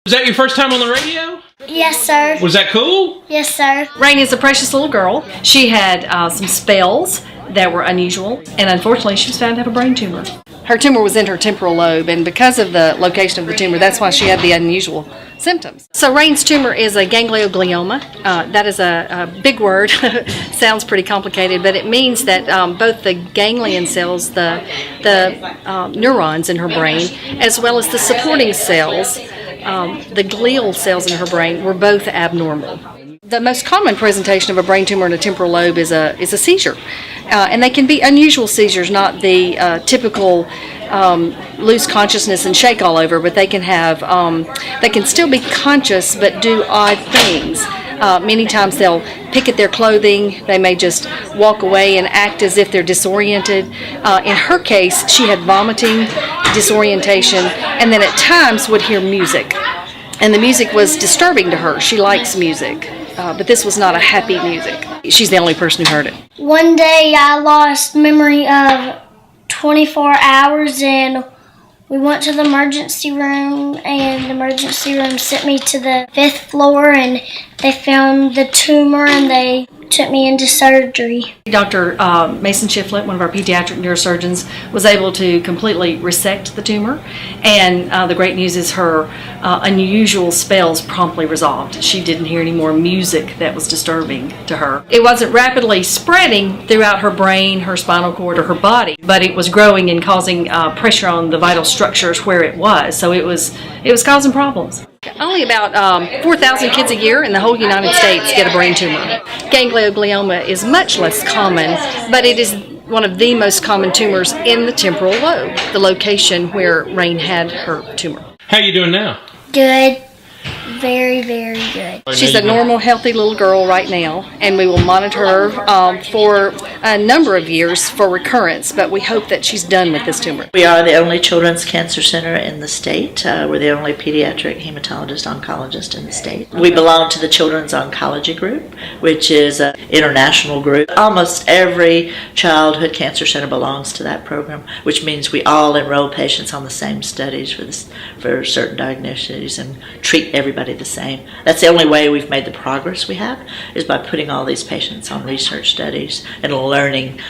Was that your first time on the radio? Yes, sir. Was that cool? Yes, sir. Rain is a precious little girl. She had some spells that were unusual, and unfortunately she was found to have a brain tumor. Her tumor was in her temporal lobe, and because of the location of the tumor, that's why she had the unusual symptoms. So Rain's tumor is a ganglioglioma. That is a big word. Sounds pretty complicated, but it means that both the ganglion cells, the neurons in her brain, as well as the supporting cells, the glial cells in her brain, were both abnormal. The most common presentation of a brain tumor in a temporal lobe is a seizure. And they can be unusual seizures, not the typical lose consciousness and shake all over, but they can have, they can still be conscious but do odd things. Many times they'll pick at their clothing, they may just walk away and act as if they're disoriented. In her case, she had vomiting, disorientation, and then at times would hear music. And the music was disturbing to her. She likes music. But this was not a happy music. She's the only person who heard it. One day I lost memory of 24 hours and we went to the emergency room and the emergency room sent me to the 5th floor and they found the tumor and they took me into surgery. Dr. Mason Shiflett, one of our pediatric neurosurgeons, was able to completely resect the tumor, and the great news is her unusual spells promptly resolved. She didn't hear any more music that was disturbing to her. It wasn't rapidly spreading throughout her brain, her spinal cord, or her body, but it was growing and causing pressure on the vital structures where it was, so it was causing problems. Only about 4,000 kids a year in the whole United States get a brain tumor. Ganglioglioma is much less common, but it is one of the most common tumors in the temporal lobe, the location where Rain had her tumor. How you doing now? Good. Very, very good. She's a normal, healthy little girl right now, and we will monitor her for a number of years for recurrence, but we hope that she's done with this tumor. We are the only children's cancer center in the state. We're the only pediatric hematologist oncologist in the state. We belong to the Children's Oncology Group, which is an international group. Almost every childhood cancer center belongs to that program, which means we all enroll patients on the same studies for certain diagnoses and treat everybody the same. That's the only way we've made the progress we have, is by putting all these patients on research studies and learning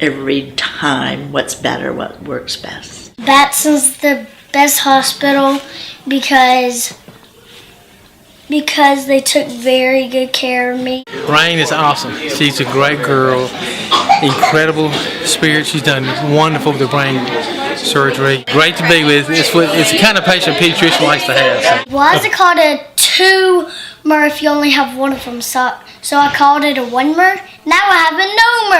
every time what's better, what works best. Batson's the best hospital because they took very good care of me. Rain is awesome. She's a great girl, incredible spirit. She's done wonderful with the brain surgery. Great to be with. It's the kind of patient a pediatrician likes to have. Why is it called a tumor if you only have one of them? So I called it a one-mer. Now I have a no-mer.